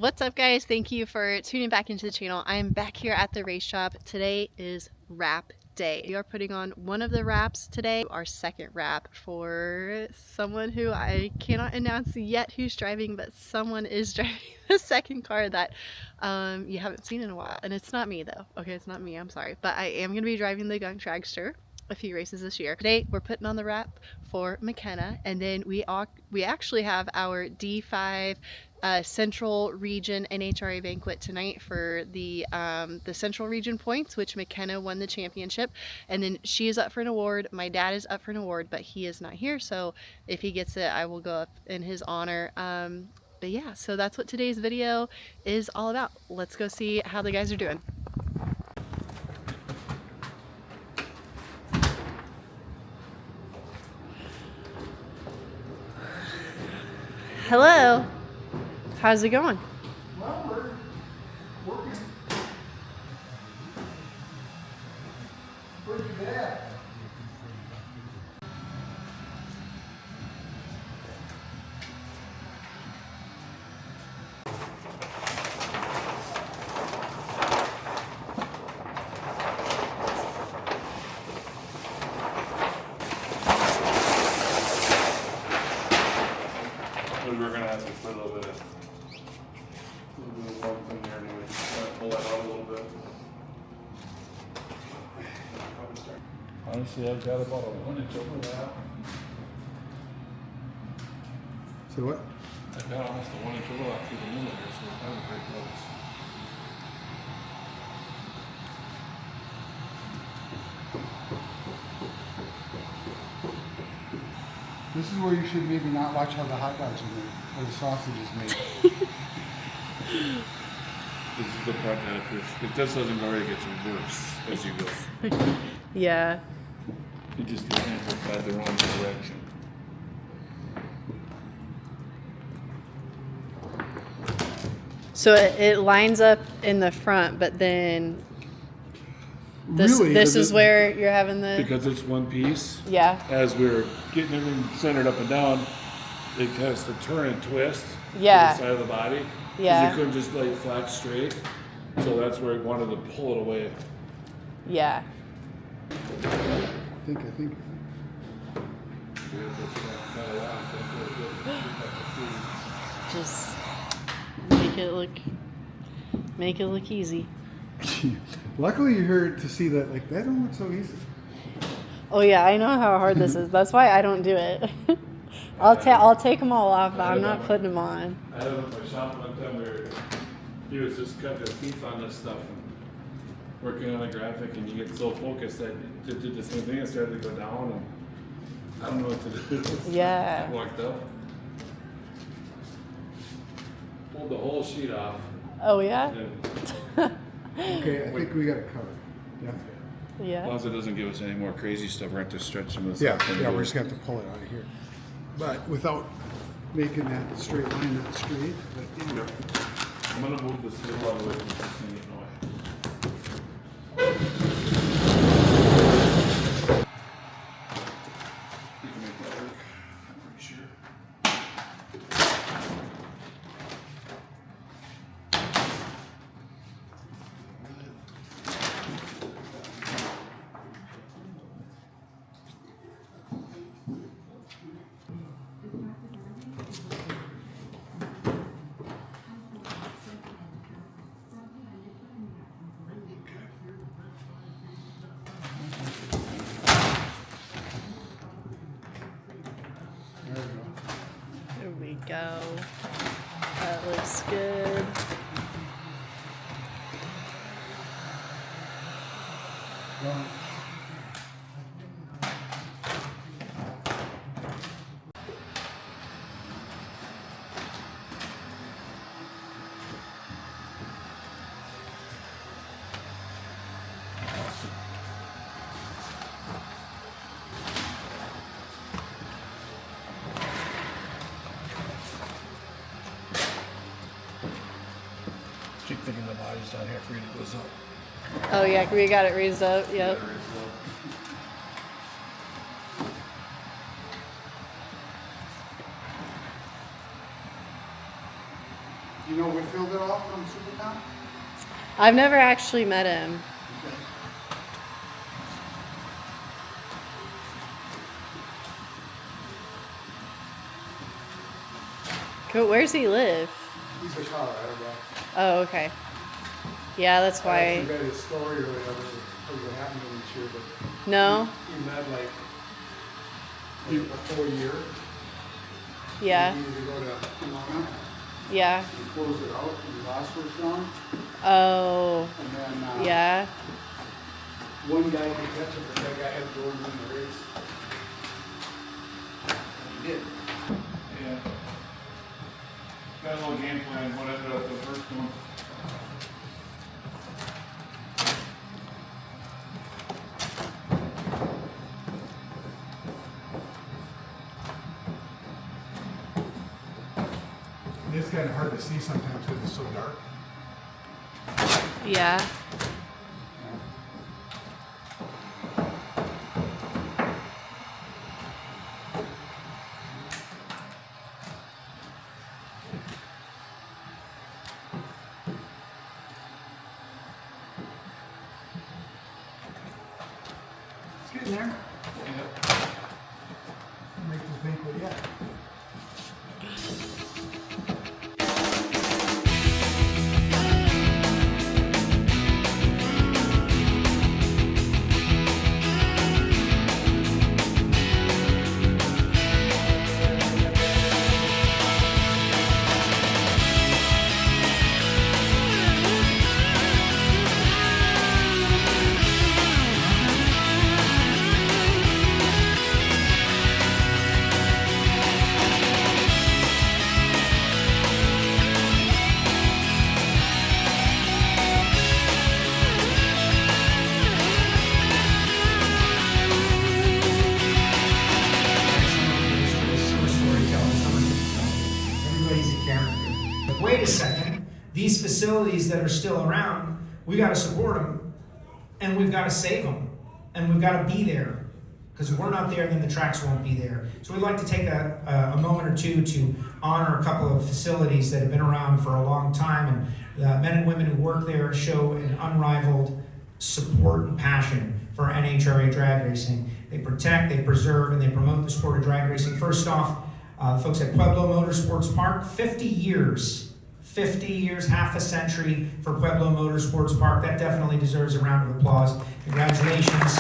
What's up, guys? Thank you for tuning back into the channel. I am back here at the race shop. Today is wrap day. We are putting on one of the wraps today, our second wrap for someone who I cannot announce yet who's driving, but someone is driving the second car that you haven't seen in a while. And it's not me though. Okay, it's not me, I'm sorry. But I am going to be driving the dragster a few races this year. Today we're putting on the wrap for McKenna, and then we actually have our D5 Central Region NHRA Banquet tonight for the Central Region points, which McKenna won the championship, and then she is up for an award. My dad is up for an award, but he is not here, so if he gets it, I will go up in his honor. But yeah, so that's what today's video is all about. Let's go see how the guys are doing. Hello. How's it going? Well, we're working. Where's your dad? We're gonna have to put a little bit of bump in there anyway. Pull that out a little bit. Honestly, I've got about a 1 inch overlap. So what? I've got almost a 1 inch overlap through the middle here, so we're kind of pretty close. This is where you should maybe not watch how the hot dogs are made, or the sausage is made. This is the part that if this doesn't go right, it gets worse as you go. Yeah. You just get amplified the wrong direction. So it lines up in the front, but then this Really? this is where you're having the Because it's one piece. yeah. As we're getting everything centered up and down, it has to turn and twist Yeah. to the side of the body. 'Cause Yeah. you couldn't just lay it flat straight. So that's where we wanted to pull it away. Yeah. I think. Just make it look easy. Luckily you're here to see that, like, that don't look so easy. Oh yeah, I know how hard this is. That's why I don't do it. I'll take them all off, but I'm not putting them on. I had him at my shop one time where he was just cutting his teeth on this stuff and working on a graphic, and you get so focused that it did the same thing. It started to go down, and I don't know what to do. Yeah. I walked up, pulled the whole sheet off, Oh yeah. and Okay, I think we got it covered. Yeah. as Yeah. long as it doesn't give us any more crazy stuff, we're going to have to stretch some of this Yeah, out. we're just gonna have to pull it out of here. But without making that straight line not straight, but anyway. I'm going to move this middle all the way from this thing getting away. You can make that work, I'm pretty sure. There we go. That looks good. Well, Keep thinking the body's down here for you to goes up. Oh yeah, we got it raised up. Yep. you know, with filled it off from Supercom? I've never actually met him. Okay. Cool. Where's he live? He's a Colorado guy. Oh, okay. Yeah, that's I why. read his story or whatever, or what happened to him this year, but No? he led like a full year. Yeah. He needed to go to Pomona. Yeah. He closed it out and the last was wrong. Oh. And then Yeah. one guy could catch it, but that guy had to go and win the race. And he did. Yeah. Got a little game plan, what ended up the first one. It's kind of hard to see sometimes because it's so dark. Yeah. It's getting there. Yeah. Make this banquet yet. Everybody's a character. But wait a second, these facilities that are still around, we got to support them, and we've got to save them, and we've got to be there. Because if we're not there, then the tracks won't be there. So we'd like to take a moment or two to honor a couple of facilities that have been around for a long time, and the men and women who work there show an unrivaled support and passion for NHRA drag racing. They protect, they preserve, and they promote the sport of drag racing. First off, the folks at Pueblo Motorsports Park, 50 years, half a century for Pueblo Motorsports Park. That definitely deserves a round of applause. Congratulations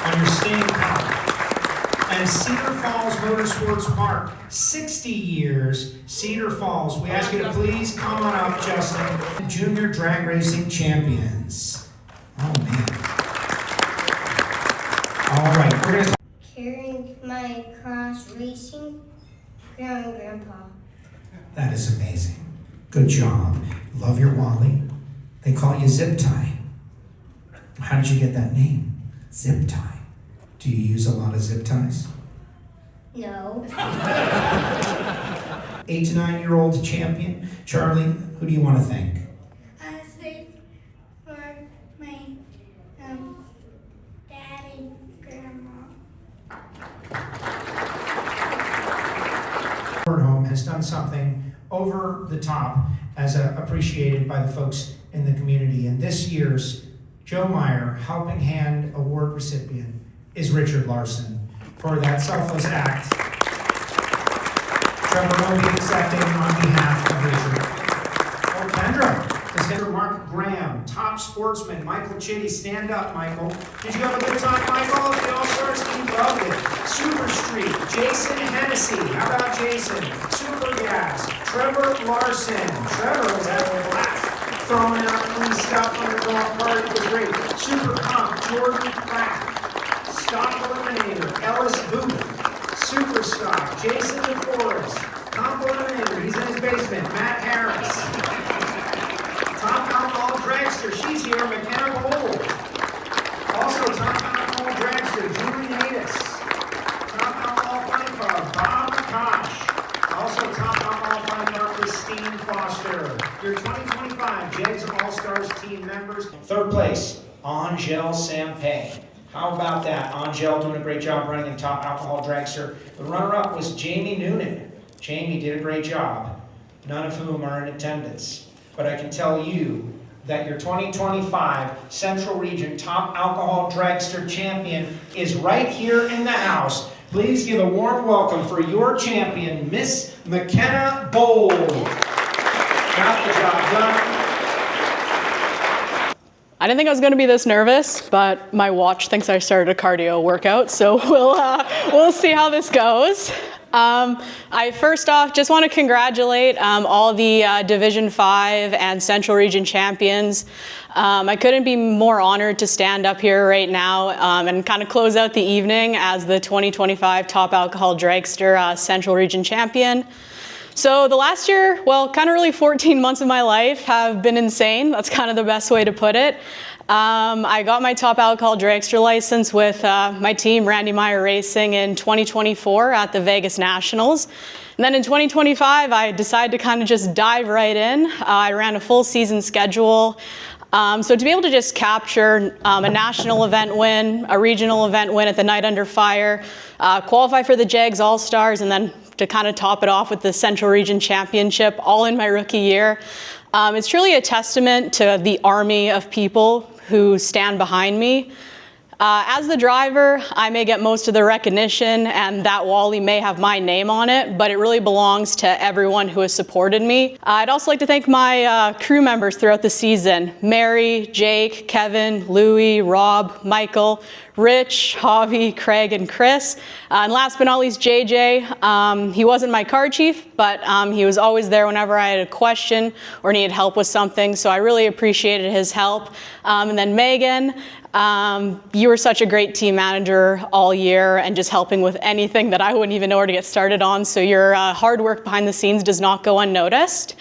on your staying power. And Cedar Falls Motorsports Park, 60 years, Cedar Falls. We ask you to please come on up, Justin. Junior drag racing champions. Oh, man. All right, we're gonna Carrying my cross racing grandma and grandpa. That is amazing. Good job. Love your Wally. They call you Zip Tie. How did you get that name? Zip Tie. Do you use a lot of zip ties? No. 8 to 9 year old champion. Charlie, who do you want to thank? I think for my dad and grandma. Home has done something over the top as appreciated by the folks in the community. And this year's Joe Meyer Helping Hand Award recipient is Richard Larson for that selfless act. Trevor will be accepting on behalf of Richard. Oh, Kendra is here. Mark Graham, top sportsman. Michael Chitty, stand up, Michael. Did you have a good time, Michael? The All-Stars team loved it. Super Street, Jason Hennessy. How about Jason? Super Gas, Trevor Larson. Trevor was having a blast. Throwing out clean stuff on the golf cart. It was great. Super Comp, Jordan Pratt. Stock Eliminator, Ellis Booth. Super Stock, Jason DeForest. Comp Eliminator, he's in his basement. Matt Harris. Top Alcohol Dragster, she's here. McKenna Gold. Also, Top Alcohol Dragster, Julie Natus. Top Alcohol Fun Club, Bob Kosh. Also, Top Alcohol Fun Club, Christine Foster. Your 2025 JEGS All-Stars team members. Third place, Angel Sampay. How about that? Angel doing a great job running the Top Alcohol Dragster. The runner-up was Jamie Noonan. Jamie did a great job, none of whom are in attendance. but I can tell you that your 2025 Central Region Top Alcohol Dragster Champion is right here in the house. Please give a warm welcome for your champion, Miss McKenna Bold. Got the job done. I didn't think I was going to be this nervous, but my watch thinks I started a cardio workout, so we'll see how this goes. I first off just want to congratulate all the Division 5 and Central Region champions. I couldn't be more honored to stand up here right now and kind of close out the evening as the 2025 Top Alcohol Dragster Central Region champion. So the last year, well, kind of really 14 months of my life have been insane. That's kind of the best way to put it. I got my Top Alcohol Dragster license with my team, Randy Meyer Racing, in 2024 at the Vegas Nationals. And then in 2025, I decided to kind of just dive right in. I ran a full season schedule. So to be able to just capture a national event win, a regional event win at the Night Under Fire, qualify for the JAGS All-Stars, and then to kind of top it off with the Central Region Championship all in my rookie year. It's truly a testament to the army of people who stand behind me. As the driver, I may get most of the recognition and that Wally may have my name on it, but it really belongs to everyone who has supported me. I'd also like to thank my crew members throughout the season: Mary, Jake, Kevin, Louie, Rob, Michael, Rich, Javi, Craig, and Chris. And last but not least, JJ. He wasn't my car chief, but he was always there whenever I had a question or needed help with something, so I really appreciated his help. And then Megan, you were such a great team manager all year and just helping with anything that I wouldn't even know where to get started on, so your hard work behind the scenes does not go unnoticed.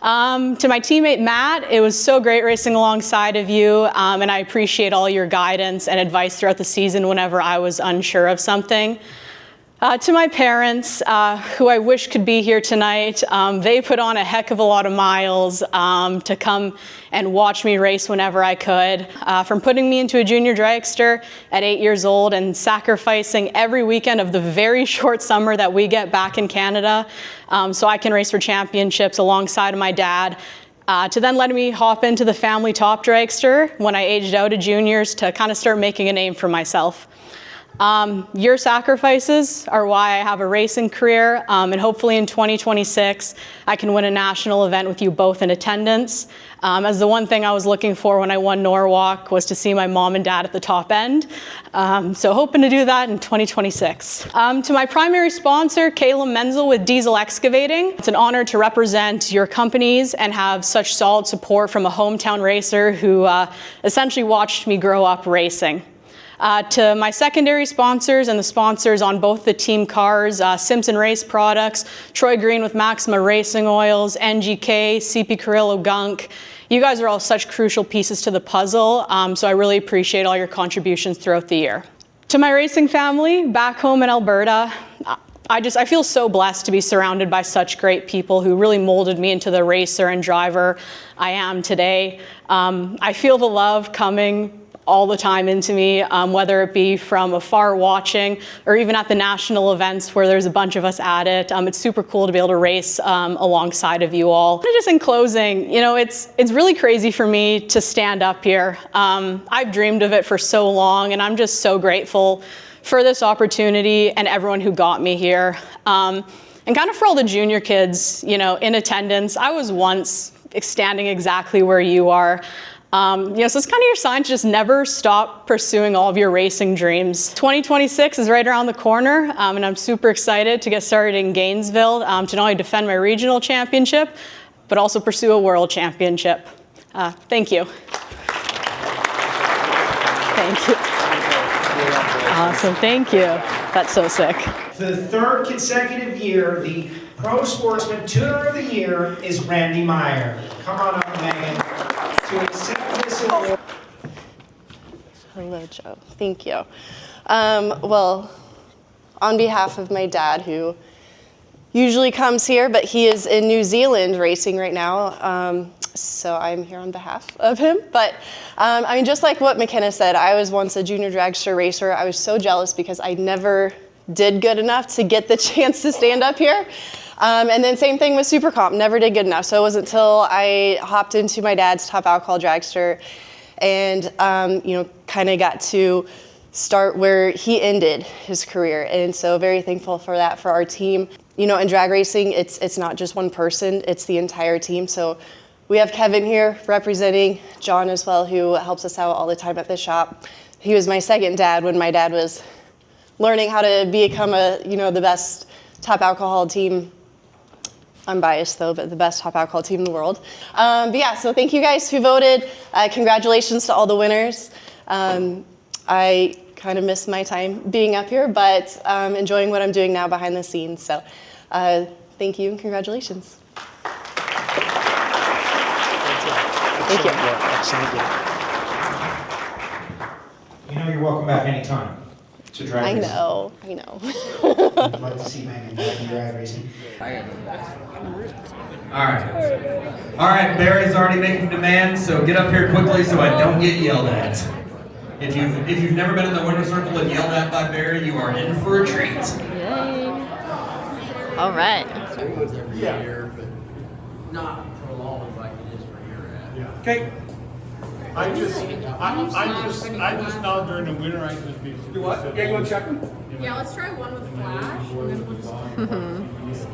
To my teammate Matt, it was so great racing alongside of you, and I appreciate all your guidance and advice throughout the season whenever I was unsure of something. To my parents, who I wish could be here tonight, they put on a heck of a lot of miles to come and watch me race whenever I could. From putting me into a junior dragster at 8 years old and sacrificing every weekend of the very short summer that we get back in Canada so I can race for championships alongside of my dad, to then letting me hop into the family top dragster when I aged out of juniors to kind of start making a name for myself. Your sacrifices are why I have a racing career, and hopefully in 2026 I can win a national event with you both in attendance, as the one thing I was looking for when I won Norwalk was to see my mom and dad at the top end. So hoping to do that in 2026. To my primary sponsor, Kayla Menzel with Diesel Excavating. It's an honor to represent your companies and have such solid support from a hometown racer who essentially watched me grow up racing. To my secondary sponsors and the sponsors on both the team cars, Simpson Race Products, Troy Green with Maxima Racing Oils, NGK, CP Carrillo Gunk. You guys are all such crucial pieces to the puzzle, so I really appreciate all your contributions throughout the year. To my racing family back home in Alberta, I feel so blessed to be surrounded by such great people who really molded me into the racer and driver I am today. I feel the love coming all the time into me, whether it be from afar watching or even at the national events where there's a bunch of us at it. It's super cool to be able to race alongside of you all. And just in closing, you know, it's really crazy for me to stand up here. I've dreamed of it for so long, and I'm just so grateful for this opportunity and everyone who got me here. And kind of for all the junior kids, you know, in attendance, I was once standing exactly where you are. So it's kind of your sign to just never stop pursuing all of your racing dreams. 2026 is right around the corner, and I'm super excited to get started in Gainesville to not only defend my regional championship, but also pursue a world championship. Thank you. Thank you. Awesome, thank you. That's so sick. For the third consecutive year, the Pro Sportsman Tuner of the Year is Randy Meyer. Come on up, Megan, to accept this award. Hello, Joe. Thank you. Well, on behalf of my dad, who usually comes here, but he is in New Zealand racing right now, so I'm here on behalf of him. But I mean, just like what McKenna said, I was once a junior dragster racer. I was so jealous because I never did good enough to get the chance to stand up here. And then same thing with Super Comp, never did good enough. So it wasn't until I hopped into my dad's top alcohol dragster and, kind of got to start where he ended his career. And so very thankful for that for our team. In drag racing, it's not just one person, it's the entire team. So we have Kevin here representing, John as well, who helps us out all the time at the shop. He was my second dad when my dad was learning how to become the best top alcohol team. I'm biased though, but the best top alcohol team in the world. So thank you guys who voted. Congratulations to all the winners. I kind of miss my time being up here, but enjoying what I'm doing now behind the scenes. So thank you and congratulations. Thank you. You're welcome back anytime to drag I racing. know. I'd like to see Megan back in drag racing. All right, Barry's already making demands, so get up here quickly so I don't get yelled at. If you've never been in the winner's circle and yelled at by Barry, you are in for a treat. Yay. All right. Not prolonged like it is where you're at. Okay. I just know during the winter I just be. Do what? Yeah, you want to check them? Yeah, let's try one with flash, and then we'll just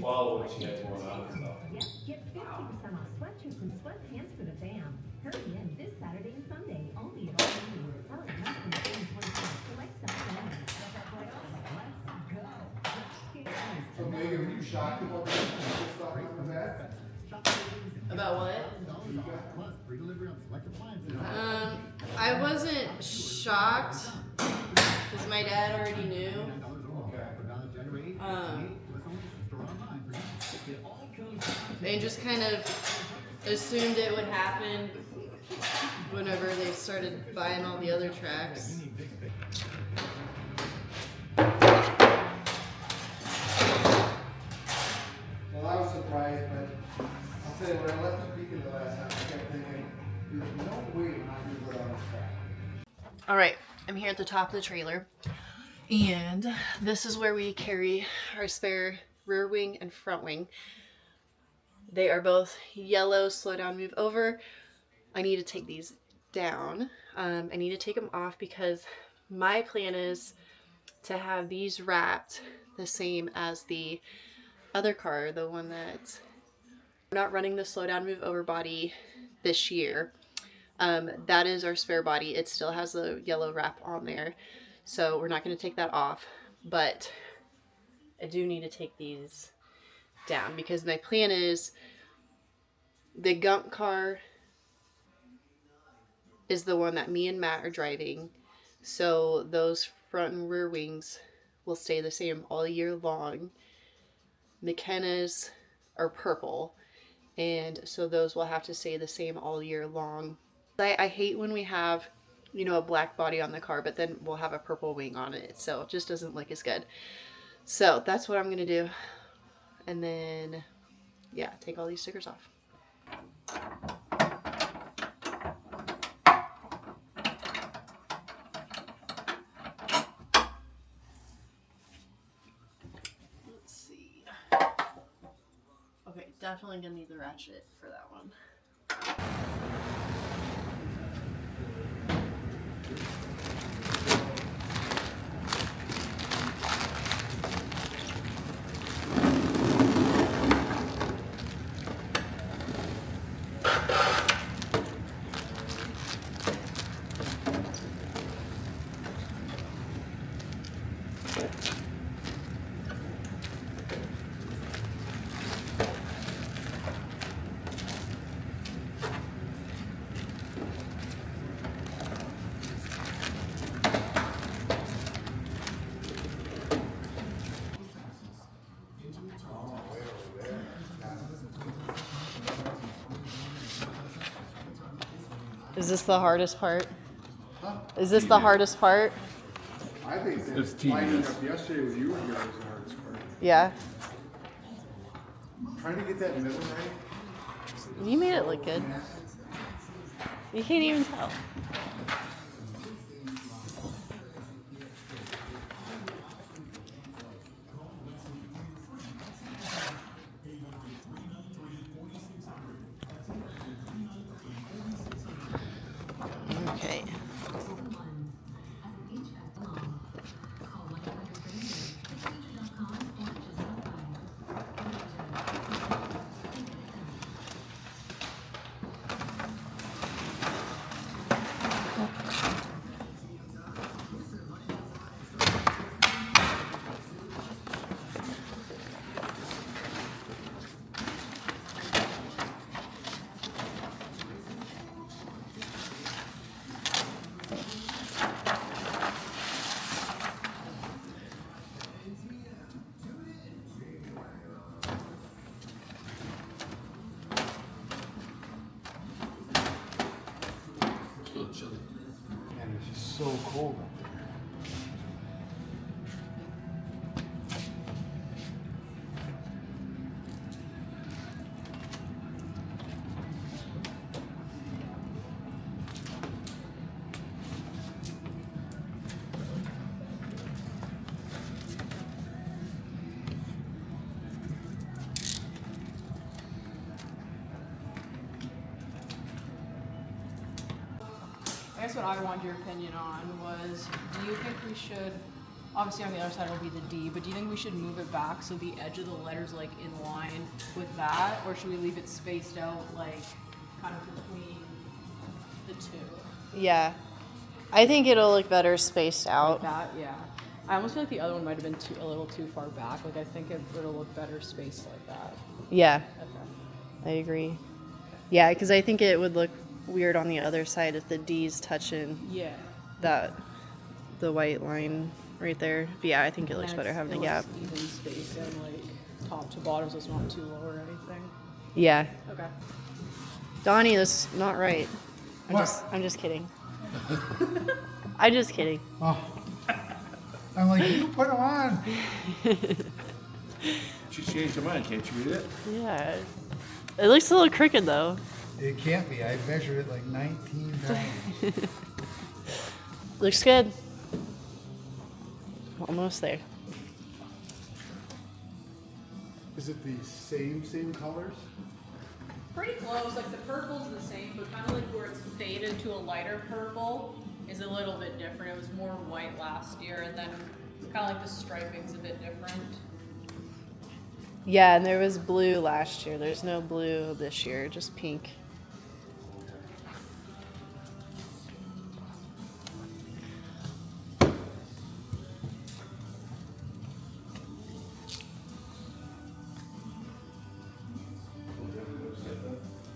Follow what you get going on and stuff. Get 50% off sweatshirts and sweatpants for the fam. Hurry in this Saturday and Sunday, only at all stores. Hurry, less than 20%. Select stuff down. Let's go. So Megan, were you shocked about that? About what? I wasn't shocked because my dad already knew. They just kind of assumed it would happen whenever they started buying all the other tracks. Well, I was surprised, but I'll tell you, when I left the beacon the last time, I kept thinking, there's no way we're not going to go down this track. All right, I'm here at the top of the trailer, and this is where we carry our spare rear wing and front wing. They are both yellow, slow down, move over. I need to take these down. I need to take them off because my plan is to have these wrapped the same as the other car, the one that we're not running the slow down, move over body this year. That is our spare body. It still has the yellow wrap on there. So we're not going to take that off, but I do need to take these down because my plan is the Gump car is the one that me and Matt are driving. So those front and rear wings will stay the same all year long. McKenna's are purple, and so those will have to stay the same all year long. I hate when we have, a black body on the car, but then we'll have a purple wing on it, so it just doesn't look as good. So that's what I'm gonna do, and then take all these stickers off. Let's see. Okay, definitely gonna need the ratchet for that one. Is this the hardest part? Huh? Is this the hardest part? I think It's that tedious. lining up yesterday with you and yours was the hardest part. Yeah. Trying to get that middle right. You made it look good. You can't even tell. Okay. And it's just so cold up there. I guess what I wanted your opinion on was, do you think we should, obviously on the other side will be the D, but do you think we should move it back so the edge of the letter's like in line with that, or should we leave it spaced out like kind of between the two? Yeah. I think it'll look better spaced out. Like that, yeah. I almost feel like the other one might have been a little too far back. Like I think it'll look better spaced like that. Yeah, Okay. I agree. Yeah, because I think it would look weird on the other side if the D's touching Yeah. the white line right there. But yeah, I think it looks And better it's- having a it gap. looks even spaced and like top to bottom, so it's not too low or anything. Yeah. Okay. Donnie, that's not right. What? I'm just kidding. I'm just kidding. Oh. I'm like, you put them on. She changed her mind. Can't you read it? Yeah. It looks a little crooked though. It can't be. I measured it like 19 times. Looks good. Almost there. Is it the same colors? Pretty close, like the purple's the same, but kind of like where it's faded to a lighter purple is a little bit different. It was more white last year, and then kind of like the striping's a bit different. Yeah, and there was blue last year. There's no blue this year, just pink.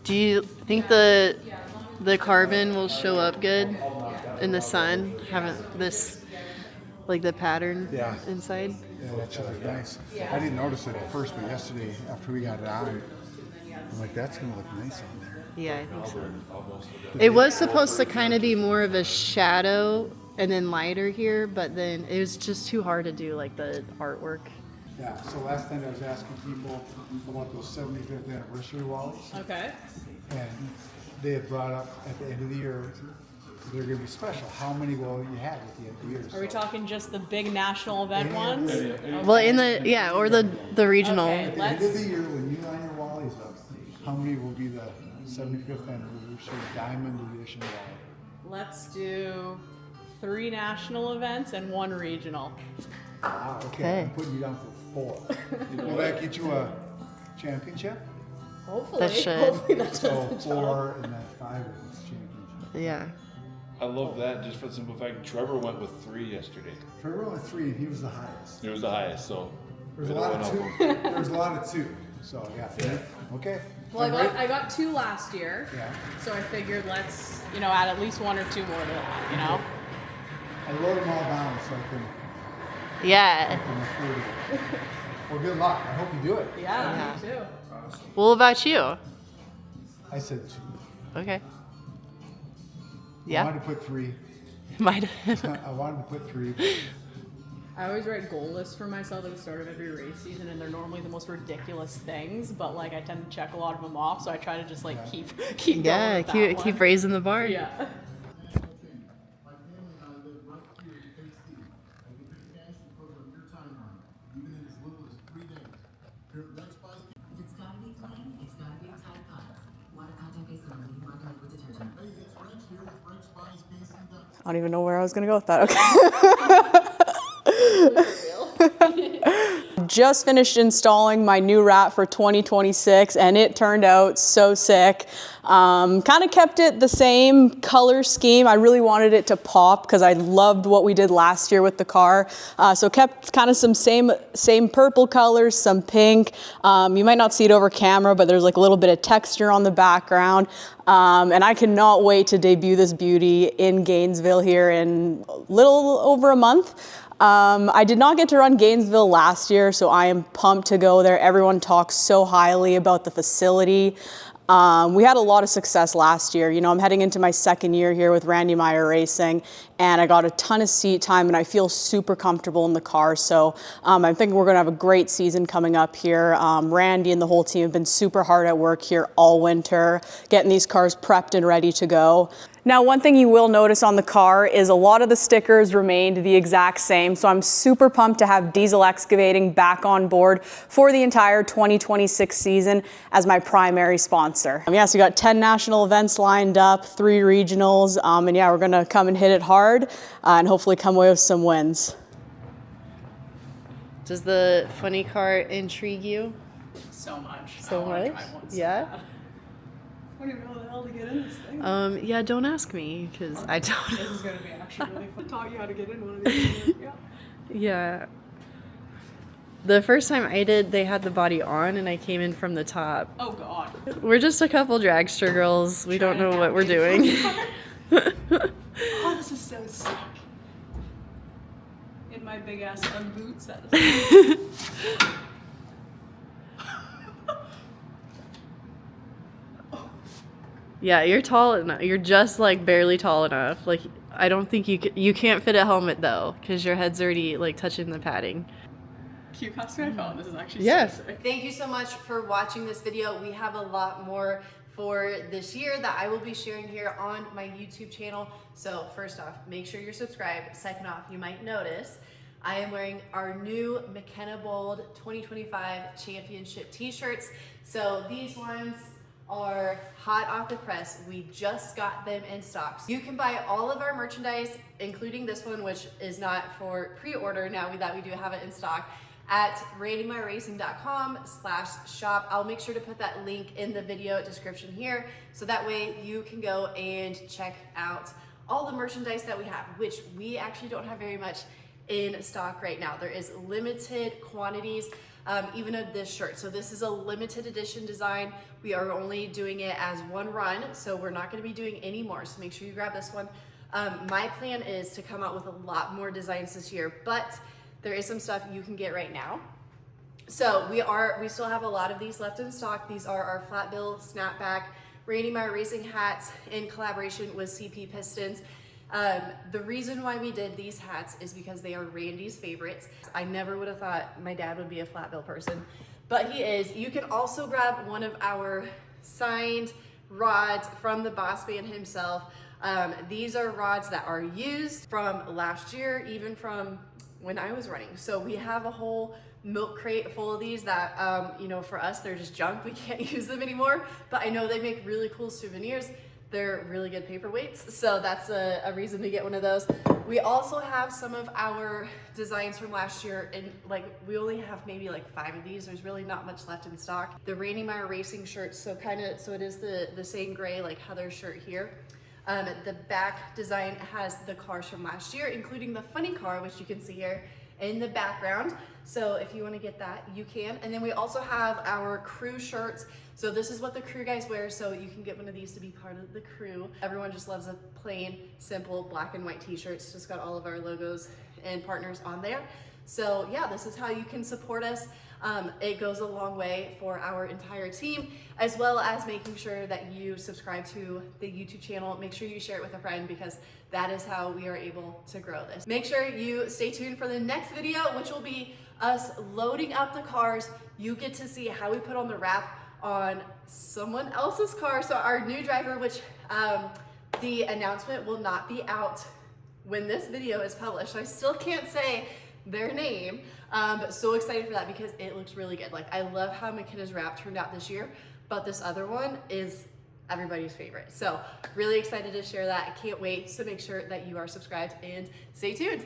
Do you think the carbon will show up good in the sun? Haven't this, like the pattern Yeah. inside? Yeah, that should look nice. I didn't notice it at first, but yesterday after we got it on, I'm like, that's gonna look nice on there. Yeah, I think so. It was supposed to kind of be more of a shadow and then lighter here, but then it was just too hard to do like the artwork. Yeah, so last night I was asking people about those 75th anniversary wallies, Okay. and they had brought up at the end of the year, they're gonna be special. How many will you have at the end of the year? Are we talking just the big national event ones? Well, in the, yeah, or the regional. Okay. At the end of the year, when you line your wallies up, how many will be the 75th anniversary diamond edition wally? Let's do 3 national events and 1 regional. Wow, okay, Okay. I'm putting you down for 4. Will that get you a championship? Hopefully. That should. Hopefully that does So the job. 4 and that 5 is championship. Yeah. I love that just for the simple fact Trevor went with 3 yesterday. Trevor went 3 and he was the highest. It was the highest, so. There's a we lot don't of know. 2. There's a lot of 2. So yeah, okay. Well, I'm I got 2 last year. Yeah. So I figured let's, add at least 1 or 2 more to that, I wrote them all down so I can Yeah. refer to it. Well, good luck. I hope you do it. Yeah, me too. Well, what about you? I said 2. Okay. Yeah. I wanted to put 3. Might. I wanted to put 3. I always write goal lists for myself at the start of every race season, and they're normally the most ridiculous things, but like I tend to check a lot of them off, so I try to just like keep going Yeah, with that keep one. raising the bar. Yeah. My family and I live right here in KC. I can pay cash and close on your timeline, even in as little as 3 days. Here at Rex Spice. If it's gotta be clean, it's gotta be Tide Pods. Water content based on leading market liquid detergent. Hey, it's Rex here with Rex Spice KC. I don't even know where I was gonna go with that. Okay. Just finished installing my new wrap for 2026 and it turned out so sick. Kind of kept it the same color scheme. I really wanted it to pop because I loved what we did last year with the car. So kept kind of some same purple colors, some pink. You might not see it over camera, but there's like a little bit of texture on the background. And I cannot wait to debut this beauty in Gainesville here in a little over a month. I did not get to run Gainesville last year, so I am pumped to go there. Everyone talks so highly about the facility. We had a lot of success last year. You know, I'm heading into my second year here with Randy Meyer Racing, and I got a ton of seat time, and I feel super comfortable in the car. So I think we're going to have a great season coming up here. Randy and the whole team have been super hard at work here all winter, getting these cars prepped and ready to go. Now, one thing you will notice on the car is a lot of the stickers remained the exact same, so I'm super pumped to have Diesel Excavating back on board for the entire 2026 season as my primary sponsor. Yes, we got 10 national events lined up, 3 regionals, and yeah, we're gonna come and hit it hard and hopefully come away with some wins. Does the funny car intrigue you? So much. So much? Yeah? I don't even know how the hell to get in this thing. Yeah, don't ask me, because I don't This is gonna be actually really fun. Taught you how to get in one of these. Yeah. Yeah. The first time I did, they had the body on, and I came in from the top. Oh God. We're just a couple dragster girls. We don't know what we're doing. Oh, this is so sick. In my big ass Ugg boots. That is Yeah, you're tall enough. You're just like barely tall enough. Like, I don't think you can't fit a helmet though, because your head's already like touching the padding. Can you pass me my phone? This is actually Yes. so sick. Thank you so much for watching this video. We have a lot more for this year that I will be sharing here on my YouTube channel. So first off, make sure you're subscribed. Second off, you might notice I am wearing our new McKenna Bold 2025 Championship t-shirts. So these ones are hot off the press. We just got them in stock. You can buy all of our merchandise, including this one, which is not for pre-order now that we do have it in stock, at randymyracing.com/shop. I'll make sure to put that link in the video description here, so that way you can go and check out all the merchandise that we have, which we actually don't have very much in stock right now. There is limited quantities, even of this shirt. So this is a limited edition design. We are only doing it as one run, so we're not gonna be doing any more. So make sure you grab this one. My plan is to come out with a lot more designs this year, but there is some stuff you can get right now. So we still have a lot of these left in stock. These are our flat bill snapback Randy Meyer Racing hats in collaboration with CP Pistons. The reason why we did these hats is because they are Randy's favorites. I never would have thought my dad would be a flat bill person, but he is. You can also grab one of our signed rods from the boss man himself. These are rods that are used from last year, even from when I was running. So we have a whole milk crate full of these that, you know, for us, they're just junk. We can't use them anymore, but I know they make really cool souvenirs. They're really good paperweights, so that's a reason to get one of those. We also have some of our designs from last year, and like we only have maybe like 5 of these. There's really not much left in stock. The Randy Meyer Racing shirts, so it is the same gray like Heather's shirt here. The back design has the cars from last year, including the funny car, which you can see here in the background. So if you want to get that, you can. And then we also have our crew shirts. So this is what the crew guys wear, so you can get one of these to be part of the crew. Everyone just loves a plain, simple black and white t-shirt. It's just got all of our logos and partners on there. So yeah, this is how you can support us. It goes a long way for our entire team, as well as making sure that you subscribe to the YouTube channel. Make sure you share it with a friend, because that is how we are able to grow this. Make sure you stay tuned for the next video, which will be us loading up the cars. You get to see how we put on the wrap on someone else's car. So our new driver, which the announcement will not be out when this video is published. So I still can't say their name, but so excited for that because it looks really good. Like, I love how McKenna's wrap turned out this year, but this other one is everybody's favorite. So really excited to share that. I can't wait. So make sure that you are subscribed and stay tuned.